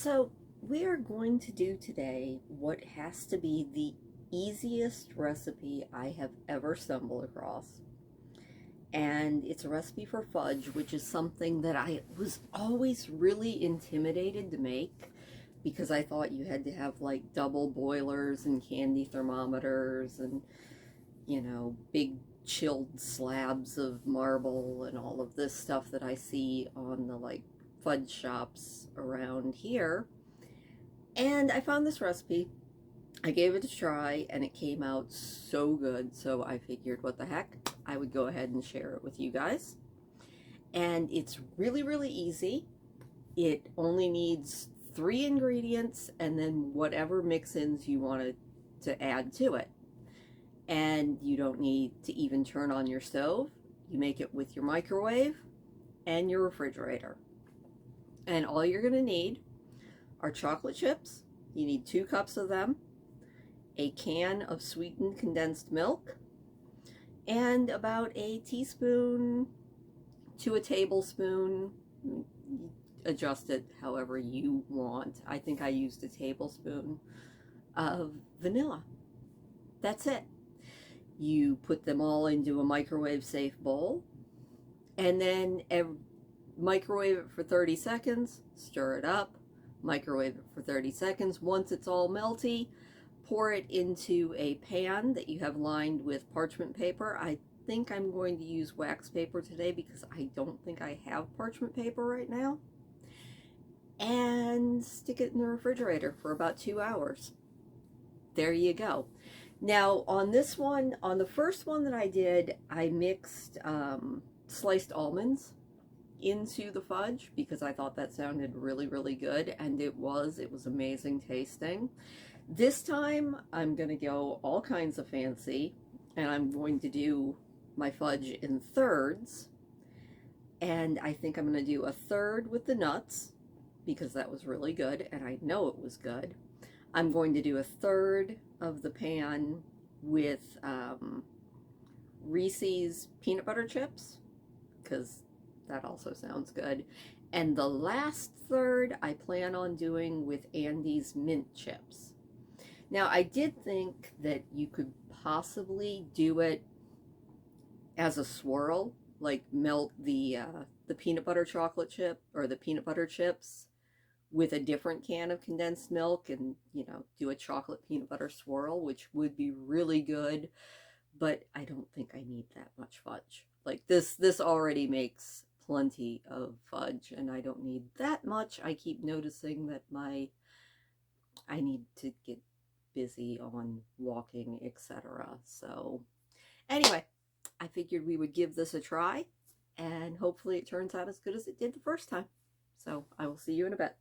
So we are going to do today what has to be the easiest recipe I have ever stumbled across. And it's a recipe for fudge, which is something that I was always really intimidated to make because I thought you had to have like double boilers and candy thermometers and, big chilled slabs of marble and all of this stuff that I see on the fudge shops around here. And I found this recipe. I gave it a try and it came out so good. So I figured, what the heck, I would go ahead and share it with you guys. And it's really, really easy. It only needs 3 ingredients and then whatever mix-ins you wanted to add to it. And you don't need to even turn on your stove. You make it with your microwave and your refrigerator. And all you're going to need are chocolate chips. You need 2 cups of them, a can of sweetened condensed milk, and about a teaspoon to a tablespoon. Adjust it however you want. I think I used a tablespoon of vanilla. That's it. You put them all into a microwave safe bowl and then microwave it for 30 seconds, stir it up, microwave it for 30 seconds. Once it's all melty, pour it into a pan that you have lined with parchment paper. I think I'm going to use wax paper today because I don't think I have parchment paper right now. And stick it in the refrigerator for about 2 hours. There you go. Now on this one, on the first one that I did, I mixed sliced almonds into the fudge because I thought that sounded really, really good, and it was amazing tasting. This time I'm going to go all kinds of fancy, and I'm going to do my fudge in thirds, and I think I'm going to do a third with the nuts because that was really good and I know it was good. I'm going to do a third of the pan with Reese's peanut butter chips because that also sounds good. And the last third I plan on doing with Andy's mint chips. Now I did think that you could possibly do it as a swirl, like melt the peanut butter chocolate chip or the peanut butter chips with a different can of condensed milk and, do a chocolate peanut butter swirl, which would be really good, but I don't think I need that much fudge. Like this already makes plenty of fudge and I don't need that much. I keep noticing that I need to get busy on walking, etc. So anyway, I figured we would give this a try and hopefully it turns out as good as it did the first time. So I will see you in a bit.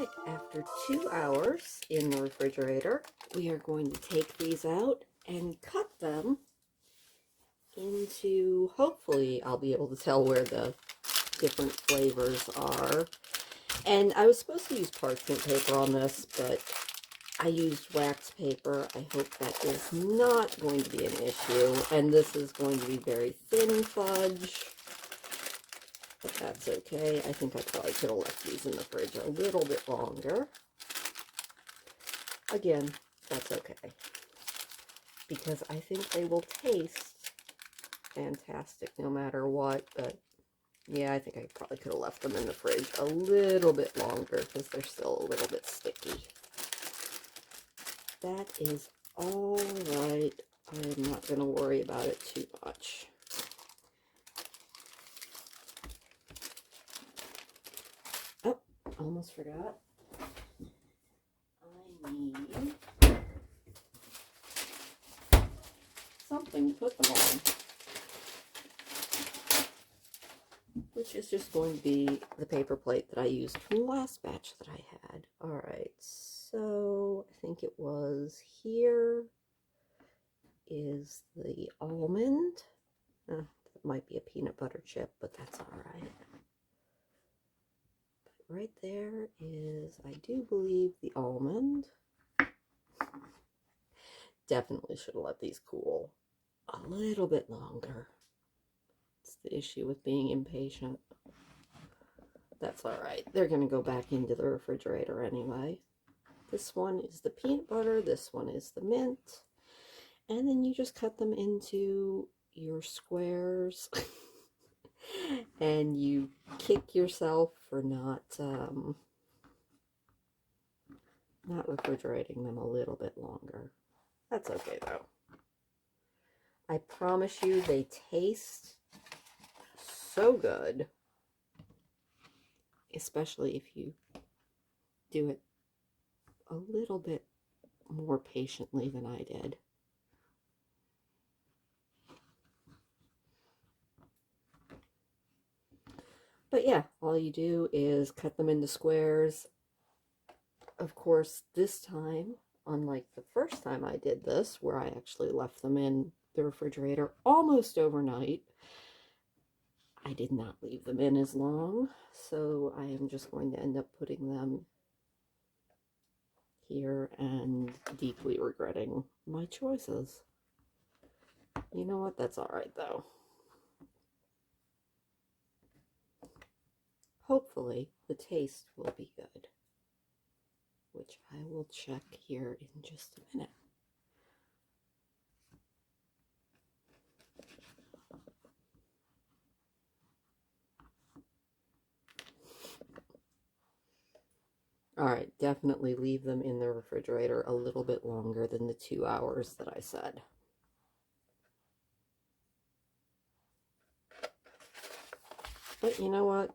Alright, after 2 hours in the refrigerator, we are going to take these out and cut them into, hopefully I'll be able to tell where the different flavors are. And I was supposed to use parchment paper on this, but I used wax paper. I hope that is not going to be an issue. And this is going to be very thin fudge, but that's okay. I think I probably could have left these in the fridge a little bit longer. Again, that's okay, because I think they will taste fantastic no matter what. But yeah, I think I probably could have left them in the fridge a little bit longer because they're still a little bit sticky. That is all right. I'm not going to worry about it too much. Oh, almost forgot. I need something to put them on, which is just going to be the paper plate that I used from the last batch that I had. All right, so I think it was here is the almond. That might be a peanut butter chip, but that's all right. But right there is, I do believe, the almond. Definitely should have let these cool a little bit longer. It's the issue with being impatient. That's all right. They're going to go back into the refrigerator anyway. This one is the peanut butter. This one is the mint. And then you just cut them into your squares. And you kick yourself for not refrigerating them a little bit longer. That's okay though. I promise you they taste so good, especially if you do it a little bit more patiently than I did. But yeah, all you do is cut them into squares. Of course, this time, unlike the first time I did this, where I actually left them in the refrigerator almost overnight, I did not leave them in as long. So I am just going to end up putting them here and deeply regretting my choices. You know what? That's all right, though. Hopefully, the taste will be good, which I will check here in just a minute. All right, definitely leave them in the refrigerator a little bit longer than the 2 hours that I said. But you know what?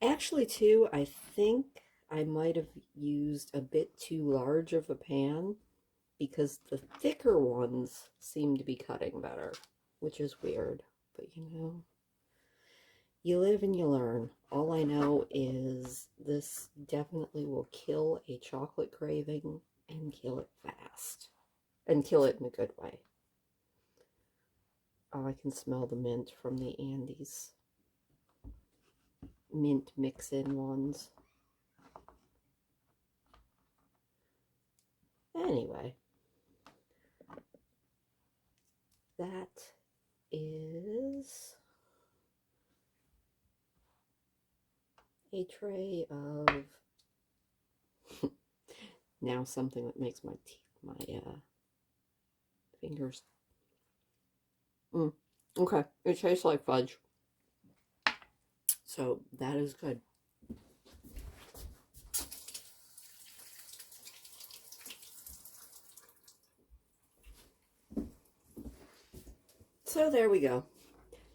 Actually, too, I think I might have used a bit too large of a pan because the thicker ones seem to be cutting better, which is weird. But you know, you live and you learn. All I know is this definitely will kill a chocolate craving and kill it fast. And kill it in a good way. Oh, I can smell the mint from the Andes mint mix-in ones. Anyway, that is a tray of now something that makes my fingers. Okay, it tastes like fudge, so that is good. So there we go.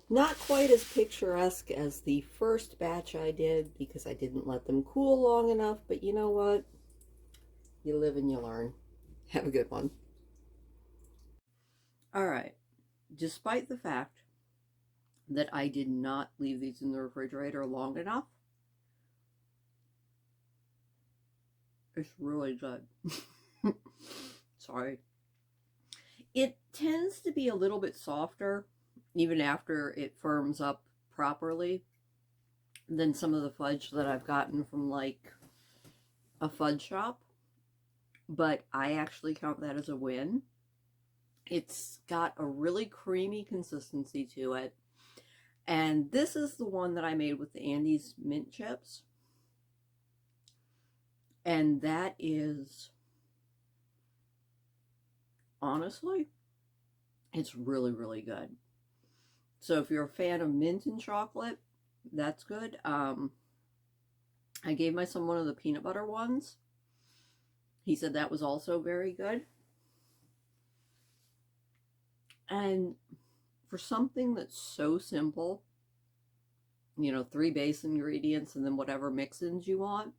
Not quite as picturesque as the first batch I did because I didn't let them cool long enough, but you know what? You live and you learn. Have a good one. All right. Despite the fact that I did not leave these in the refrigerator long enough, It's really good. Sorry. It tends to be a little bit softer, even after it firms up properly, than some of the fudge that I've gotten from like a fudge shop. But I actually count that as a win. It's got a really creamy consistency to it. And this is the one that I made with the Andes mint chips. And that is, honestly, it's really, really good. So if you're a fan of mint and chocolate, that's good. I gave my son one of the peanut butter ones. He said that was also very good. And for something that's so simple, you know, 3 base ingredients and then whatever mix-ins you want,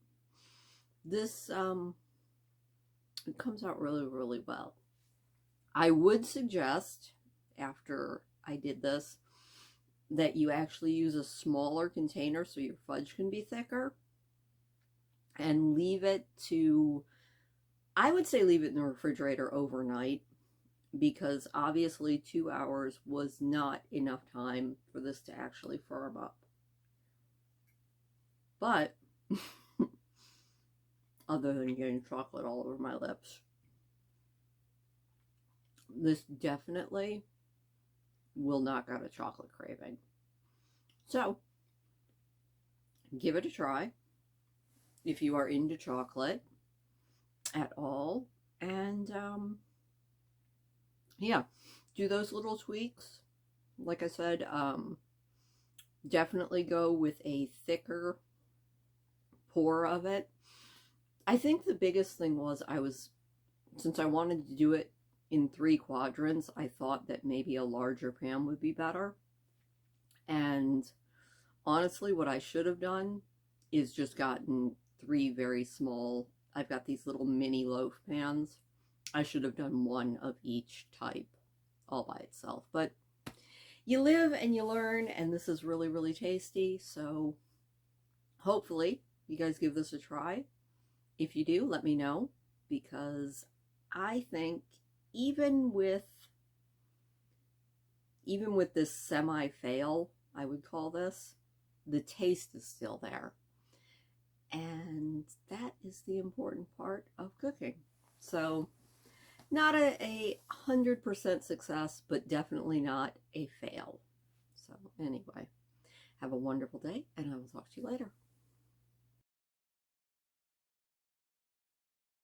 this it comes out really, really well. I would suggest, after I did this, that you actually use a smaller container so your fudge can be thicker, and leave it to, I would say leave it in the refrigerator overnight, because obviously 2 hours was not enough time for this to actually firm up. But other than getting chocolate all over my lips, this definitely will knock out a chocolate craving. So give it a try if you are into chocolate at all. And yeah, do those little tweaks. Like I said, definitely go with a thicker pour of it. I think the biggest thing was since I wanted to do it in 3 quadrants, I thought that maybe a larger pan would be better. And honestly, what I should have done is just gotten 3 very small, I've got these little mini loaf pans. I should have done 1 of each type all by itself. But you live and you learn, and this is really, really tasty. So hopefully you guys give this a try. If you do, let me know, because I think even with this semi-fail, I would call this, the taste is still there. And that is the important part of cooking. So not a 100% success, but definitely not a fail. So anyway, have a wonderful day, and I will talk to you later.